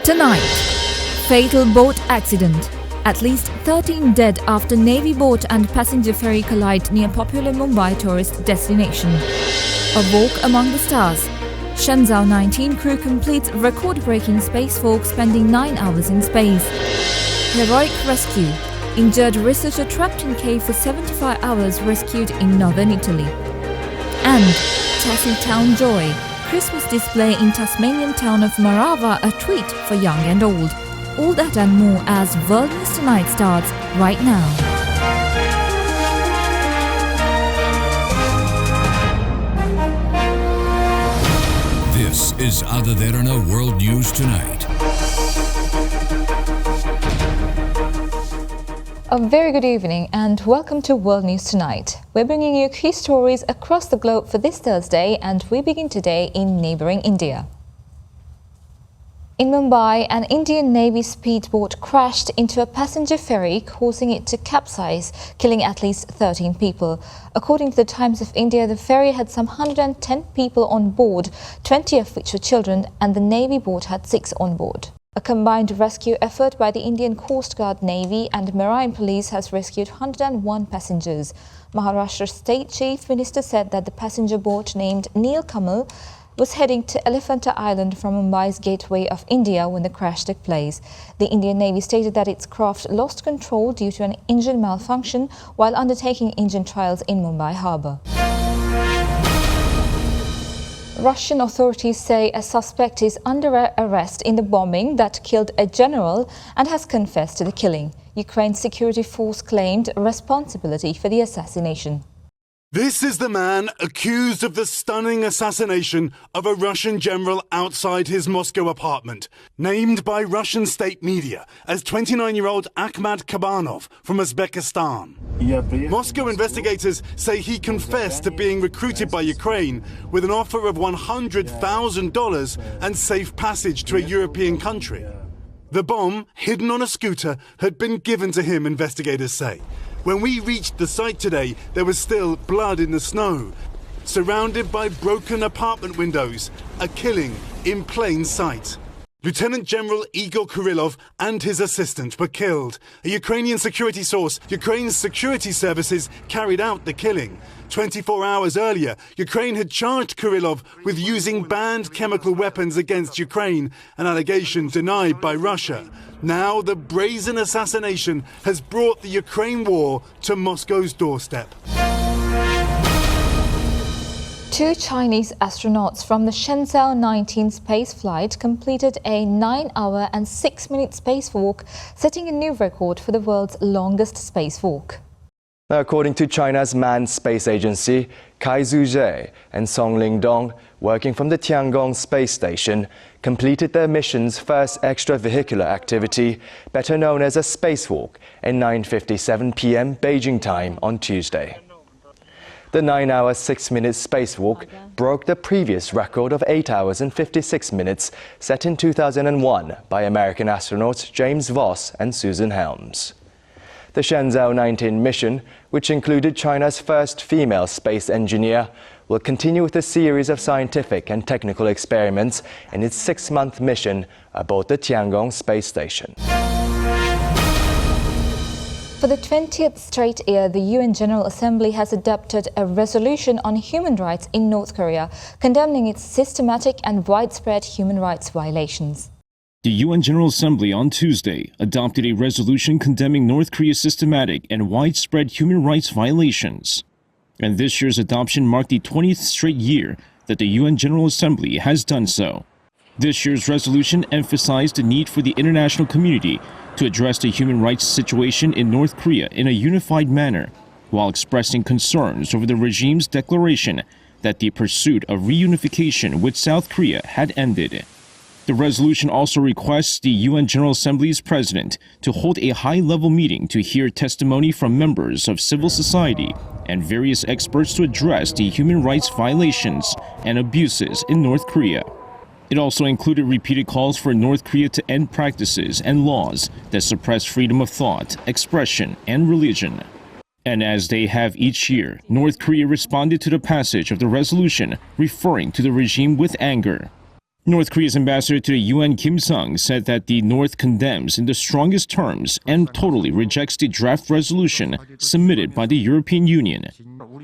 Tonight, fatal boat accident. At least 13 dead after Navy boat and passenger ferry collide near popular Mumbai tourist destination. A walk among the stars. Shenzhou 19 crew completes record-breaking spacewalk, spending 9 hours in space. Heroic rescue. Injured researcher trapped in cave for 75 hours rescued in northern Italy. And Tassie Town Joy. Christmas display in Tasmanian town of Marava, a treat for young and old. All that and more as World News Tonight starts right now. This is Derana World News Tonight. A very good evening and welcome to World News Tonight. We're bringing you key stories across the globe for this Thursday, and we begin today in neighbouring India. In Mumbai, an Indian Navy speedboat crashed into a passenger ferry, causing it to capsize, killing at least 13 people. According to the Times of India, the ferry had some 110 people on board, 20 of which were children, and the Navy boat had 6 on board. A combined rescue effort by the Indian Coast Guard, Navy and Marine Police has rescued 101 passengers. Maharashtra State Chief Minister said that the passenger boat named Neel Kamal was heading to Elephanta Island from Mumbai's Gateway of India when the crash took place. The Indian Navy stated that its craft lost control due to an engine malfunction while undertaking engine trials in Mumbai harbour. Russian authorities say a suspect is under arrest in the bombing that killed a general and has confessed to the killing. Ukraine's security force claimed responsibility for the assassination. This is the man accused of the stunning assassination of a Russian general outside his Moscow apartment, named by Russian state media as 29-year-old Akhmat Kabanov from Uzbekistan. Moscow investigators say he confessed to being recruited by Ukraine with an offer of $100,000 and safe passage to a European country. The bomb, hidden on a scooter, had been given to him, investigators say. When we reached the site today, there was still blood in the snow, surrounded by broken apartment windows, a killing in plain sight. Lieutenant General Igor Kirillov and his assistant were killed. A Ukrainian security source, Ukraine's security services carried out the killing. 24 hours earlier, Ukraine had charged Kirillov with using banned chemical weapons against Ukraine, an allegation denied by Russia. Now the brazen assassination has brought the Ukraine war to Moscow's doorstep. 2 Chinese astronauts from the Shenzhou 19 space flight completed a 9-hour and 6-minute spacewalk, setting a new record for the world's longest spacewalk. Now, according to China's manned space agency, Kai Zhuzhe and Song Lingdong, working from the Tiangong space station, completed their mission's first extravehicular activity, better known as a spacewalk, at 9:57 p.m. Beijing time on Tuesday. The 9-hour, 6-minute spacewalk broke the previous record of 8 hours and 56 minutes set in 2001 by American astronauts James Voss and Susan Helms. The Shenzhou 19 mission, which included China's first female space engineer, will continue with a series of scientific and technical experiments in its 6-month mission aboard the Tiangong space station. For the 20th straight year, the UN General Assembly has adopted a resolution on human rights in North Korea, condemning its systematic and widespread human rights violations. The UN General Assembly on Tuesday adopted a resolution condemning North Korea's systematic and widespread human rights violations. And this year's adoption marked the 20th straight year that the UN General Assembly has done so. This year's resolution emphasized the need for the international community to address the human rights situation in North Korea in a unified manner, while expressing concerns over the regime's declaration that the pursuit of reunification with South Korea had ended. The resolution also requests the UN General Assembly's president to hold a high-level meeting to hear testimony from members of civil society and various experts to address the human rights violations and abuses in North Korea. It also included repeated calls for North Korea to end practices and laws that suppress freedom of thought, expression, and religion. And as they have each year, North Korea responded to the passage of the resolution, referring to the regime with anger. North Korea's ambassador to the UN, Kim Sung, said that the North condemns in the strongest terms and totally rejects the draft resolution submitted by the European Union.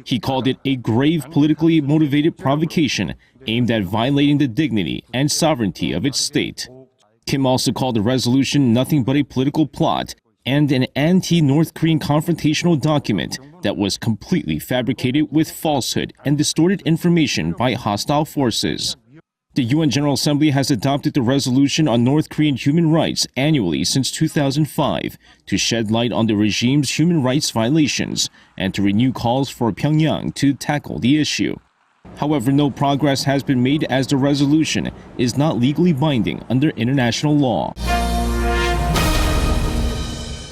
He called it a grave politically motivated provocation aimed at violating the dignity and sovereignty of its state. Kim also called the resolution nothing but a political plot and an anti-North Korean confrontational document that was completely fabricated with falsehood and distorted information by hostile forces. The UN General Assembly has adopted the resolution on North Korean human rights annually since 2005 to shed light on the regime's human rights violations and to renew calls for Pyongyang to tackle the issue. However, no progress has been made as the resolution is not legally binding under international law.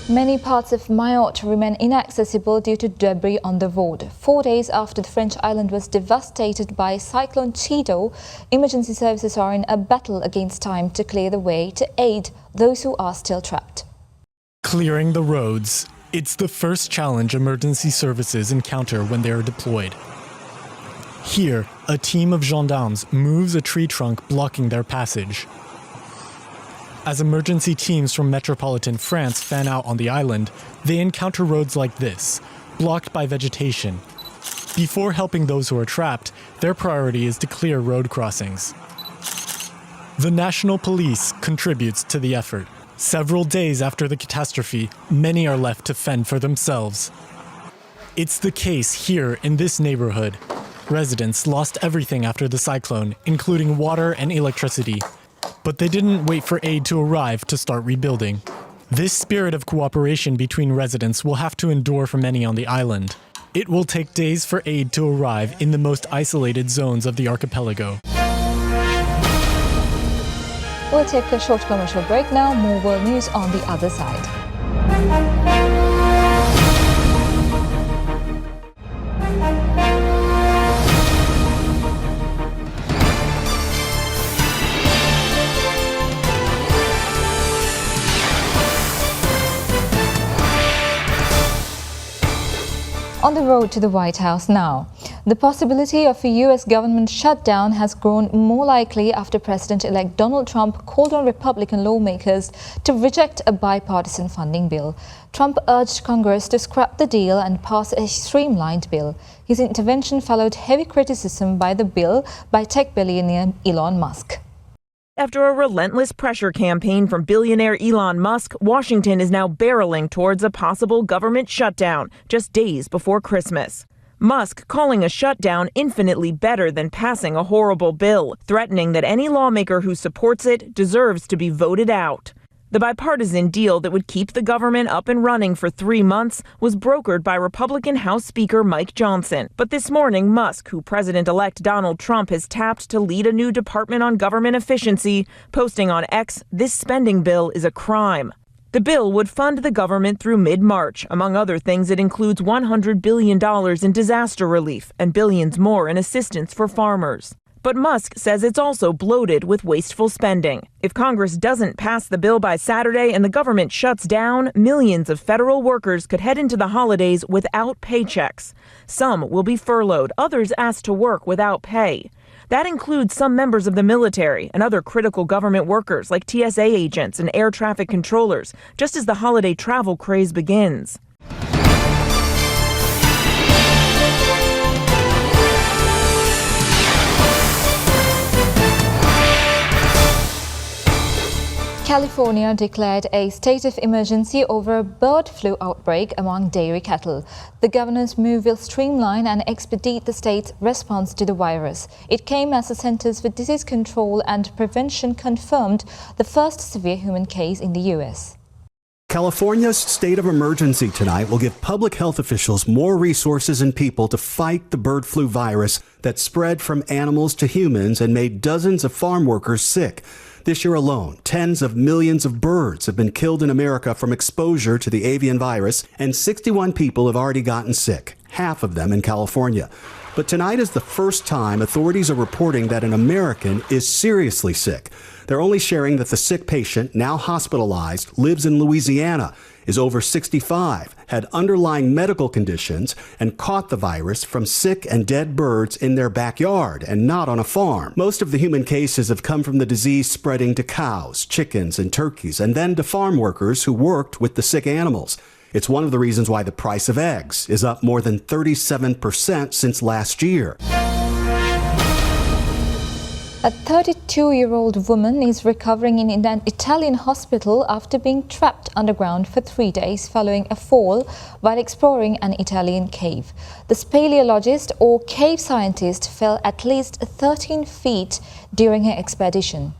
Many parts of Mayotte remain inaccessible due to debris on the road. 4 days after the French island was devastated by Cyclone Chido, emergency services are in a battle against time to clear the way to aid those who are still trapped. Clearing the roads. It's the first challenge emergency services encounter when they are deployed. Here, a team of gendarmes moves a tree trunk blocking their passage. As emergency teams from metropolitan France fan out on the island, they encounter roads like this, blocked by vegetation. Before helping those who are trapped, their priority is to clear road crossings. The National Police contributes to the effort. Several days after the catastrophe, many are left to fend for themselves. It's the case here in this neighborhood. Residents lost everything after the cyclone, including water and electricity. But they didn't wait for aid to arrive to start rebuilding. This spirit of cooperation between residents will have to endure for many on the island. It will take days for aid to arrive in the most isolated zones of the archipelago. We'll take a short commercial break now. More world news on the other side. On the road to the White House now. The possibility of a U.S. government shutdown has grown more likely after President-elect Donald Trump called on Republican lawmakers to reject a bipartisan funding bill. Trump urged Congress to scrap the deal and pass a streamlined bill. His intervention followed heavy criticism by the bill by tech billionaire Elon Musk. After a relentless pressure campaign from billionaire Elon Musk, Washington is now barreling towards a possible government shutdown just days before Christmas. Musk calling a shutdown infinitely better than passing a horrible bill, threatening that any lawmaker who supports it deserves to be voted out. The bipartisan deal that would keep the government up and running for 3 months was brokered by Republican House Speaker Mike Johnson. But this morning, Musk, who President-elect Donald Trump has tapped to lead a new department on government efficiency, posting on X, "This spending bill is a crime." The bill would fund the government through mid-March. Among other things, it includes $100 billion in disaster relief and billions more in assistance for farmers. But Musk says it's also bloated with wasteful spending. If Congress doesn't pass the bill by Saturday and the government shuts down, millions of federal workers could head into the holidays without paychecks. Some will be furloughed, others asked to work without pay. That includes some members of the military and other critical government workers like TSA agents and air traffic controllers, just as the holiday travel craze begins. California declared a state of emergency over a bird flu outbreak among dairy cattle. The governor's move will streamline and expedite the state's response to the virus. It came as the Centers for Disease Control and Prevention confirmed the first severe human case in the U.S. California's state of emergency tonight will give public health officials more resources and people to fight the bird flu virus that spread from animals to humans and made dozens of farm workers sick. This year alone, tens of millions of birds have been killed in America from exposure to the avian virus, and 61 people have already gotten sick, half of them in California. But tonight is the first time authorities are reporting that an American is seriously sick. They're only sharing that the sick patient, now hospitalized, lives in Louisiana, is over 65, had underlying medical conditions, and caught the virus from sick and dead birds in their backyard and not on a farm. Most of the human cases have come from the disease spreading to cows, chickens, and turkeys, and then to farm workers who worked with the sick animals. It's one of the reasons why the price of eggs is up more than 37% since last year. A 32-year-old woman is recovering in an Italian hospital after being trapped underground for 3 days following a fall while exploring an Italian cave. The speleologist or cave scientist fell at least 13 feet during her expedition.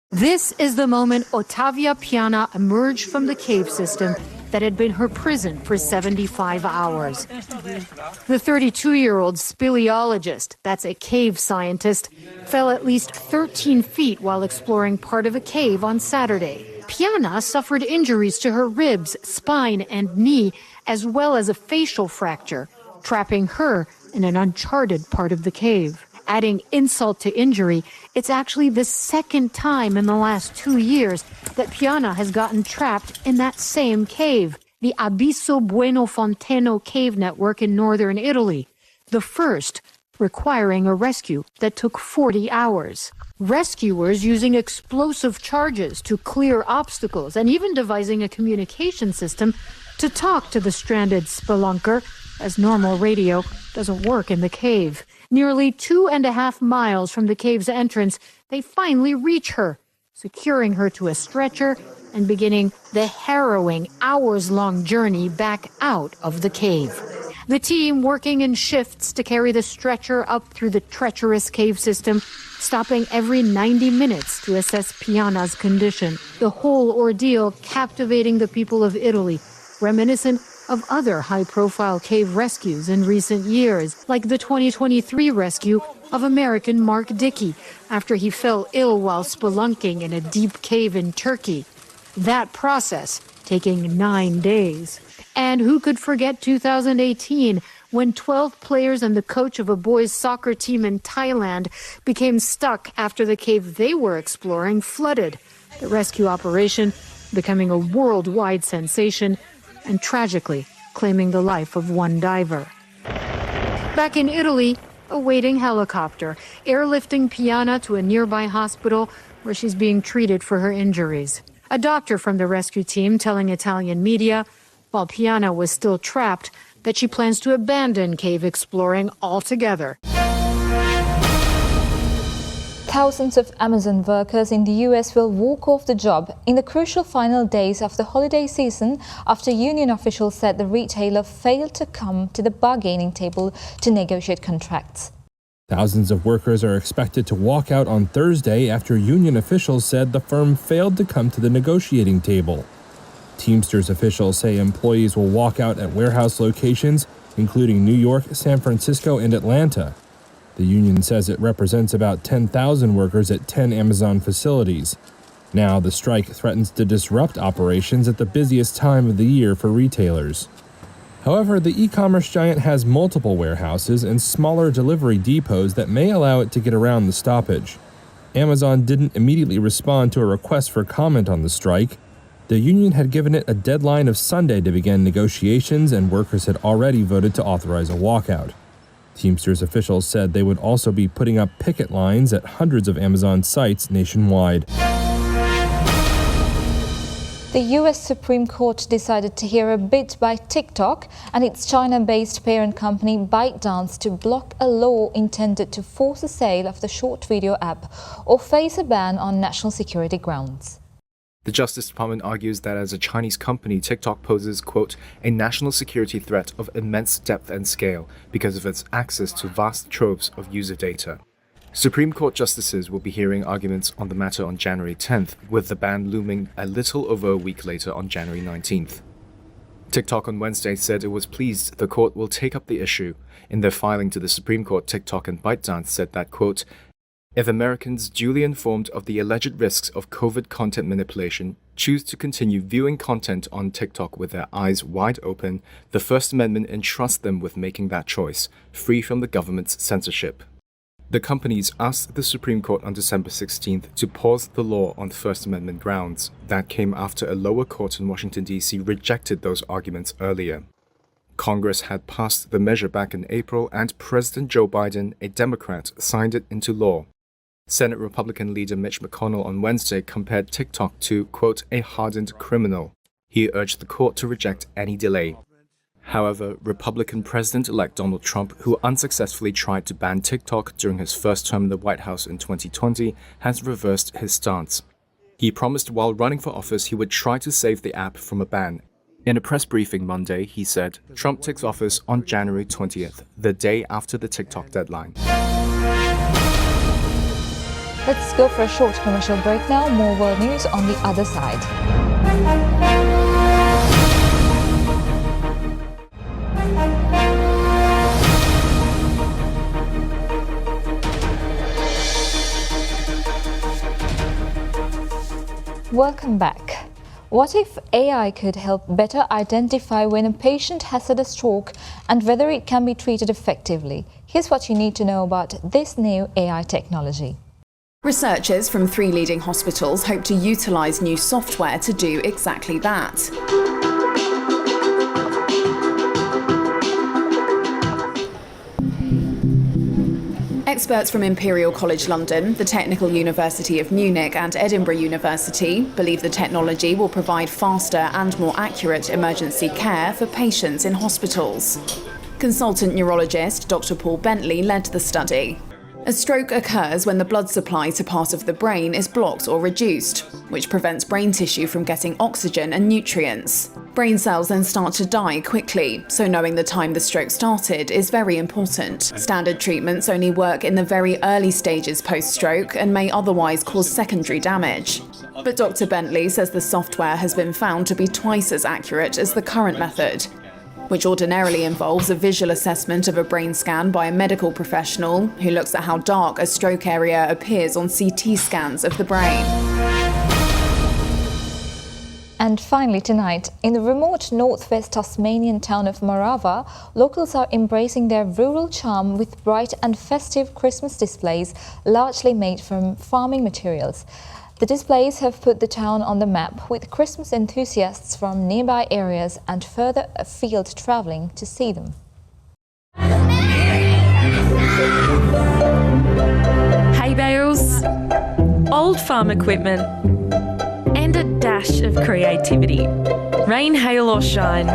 This is the moment Ottavia Piana emerged from the cave system that had been her prison for 75 hours. The 32-year-old speleologist, that's a cave scientist, fell at least 13 feet while exploring part of a cave on Saturday. Piana suffered injuries to her ribs, spine, and knee, as well as a facial fracture, trapping her in an uncharted part of the cave. Adding insult to injury, it's actually the second time in the last 2 years that Piana has gotten trapped in that same cave, the Abisso Bueno Fonteno cave network in northern Italy. The first requiring a rescue that took 40 hours. Rescuers using explosive charges to clear obstacles and even devising a communication system to talk to the stranded spelunker, as normal radio doesn't work in the cave. Nearly 2.5 miles from the cave's entrance, they finally reach her, securing her to a stretcher and beginning the harrowing hours-long journey back out of the cave. The team working in shifts to carry the stretcher up through the treacherous cave system, stopping every 90 minutes to assess Piana's condition. The whole ordeal captivating the people of Italy, reminiscent of other high-profile cave rescues in recent years, like the 2023 rescue of American Mark Dickey after he fell ill while spelunking in a deep cave in Turkey. That process taking 9 days. And who could forget 2018, when 12 players and the coach of a boys' soccer team in Thailand became stuck after the cave they were exploring flooded. The rescue operation becoming a worldwide sensation and tragically claiming the life of one diver. Back in Italy, a waiting helicopter, airlifting Piana to a nearby hospital where she's being treated for her injuries. A doctor from the rescue team telling Italian media, while Piana was still trapped, that she plans to abandon cave exploring altogether. Thousands of Amazon workers in the US will walk off the job in the crucial final days of the holiday season after union officials said the retailer failed to come to the bargaining table to negotiate contracts. Thousands of workers are expected to walk out on Thursday after union officials said the firm failed to come to the negotiating table. Teamsters officials say employees will walk out at warehouse locations, including New York, San Francisco, and Atlanta. The union says it represents about 10,000 workers at 10 Amazon facilities. Now, the strike threatens to disrupt operations at the busiest time of the year for retailers. However, the e-commerce giant has multiple warehouses and smaller delivery depots that may allow it to get around the stoppage. Amazon didn't immediately respond to a request for comment on the strike. The union had given it a deadline of Sunday to begin negotiations, and workers had already voted to authorize a walkout. Teamsters officials said they would also be putting up picket lines at hundreds of Amazon sites nationwide. The US Supreme Court decided to hear a bid by TikTok and its China-based parent company ByteDance to block a law intended to force a sale of the short video app or face a ban on national security grounds. The Justice Department argues that as a Chinese company, TikTok poses, quote, a national security threat of immense depth and scale because of its access to vast troves of user data. Supreme Court justices will be hearing arguments on the matter on January 10th, with the ban looming a little over a week later on January 19th. TikTok on Wednesday said it was pleased the court will take up the issue. In their filing to the Supreme Court, TikTok and ByteDance said that, quote, if Americans duly informed of the alleged risks of COVID content manipulation choose to continue viewing content on TikTok with their eyes wide open, the First Amendment entrusts them with making that choice, free from the government's censorship. The companies asked the Supreme Court on December 16th to pause the law on First Amendment grounds. That came after a lower court in Washington, D.C. rejected those arguments earlier. Congress had passed the measure back in April, and President Joe Biden, a Democrat, signed it into law. Senate Republican leader Mitch McConnell on Wednesday compared TikTok to, quote, a hardened criminal. He urged the court to reject any delay. However, Republican President-elect Donald Trump, who unsuccessfully tried to ban TikTok during his first term in the White House in 2020, has reversed his stance. He promised while running for office he would try to save the app from a ban. In a press briefing Monday, he said, Trump takes office on January 20th, the day after the TikTok deadline. Let's go for a short commercial break now. More world news on the other side. Welcome back. What if AI could help better identify when a patient has had a stroke and whether it can be treated effectively? Here's what you need to know about this new AI technology. Researchers from 3 leading hospitals hope to utilise new software to do exactly that. Experts from Imperial College London, the Technical University of Munich and Edinburgh University believe the technology will provide faster and more accurate emergency care for patients in hospitals. Consultant neurologist Dr. Paul Bentley led the study. A stroke occurs when the blood supply to part of the brain is blocked or reduced, which prevents brain tissue from getting oxygen and nutrients. Brain cells then start to die quickly, so knowing the time the stroke started is very important. Standard treatments only work in the very early stages post-stroke and may otherwise cause secondary damage. But Dr. Bentley says the software has been found to be twice as accurate as the current method, which ordinarily involves a visual assessment of a brain scan by a medical professional who looks at how dark a stroke area appears on CT scans of the brain. And finally tonight, in the remote northwest Tasmanian town of Marava, locals are embracing their rural charm with bright and festive Christmas displays largely made from farming materials. The displays have put the town on the map, with Christmas enthusiasts from nearby areas and further afield travelling to see them. Hay bales, old farm equipment, and a dash of creativity. Rain, hail or shine,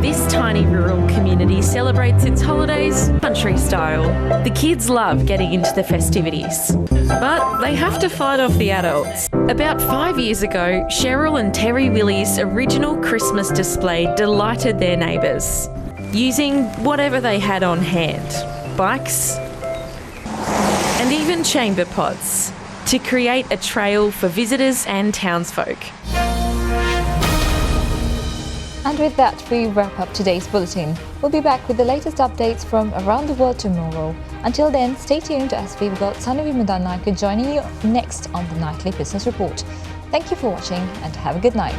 this tiny rural community celebrates its holidays country style. The kids love getting into the festivities, but they have to fight off the adults. About 5 years ago, Cheryl and Terry Willie's original Christmas display delighted their neighbours, using whatever they had on hand, bikes and even chamber pots, to create a trail for visitors and townsfolk. And with that, we wrap up today's bulletin. We'll be back with the latest updates from around the world tomorrow. Until then, stay tuned as we've got Sanuvi Mudannaike joining you next on the Nightly Business Report. Thank you for watching and have a good night.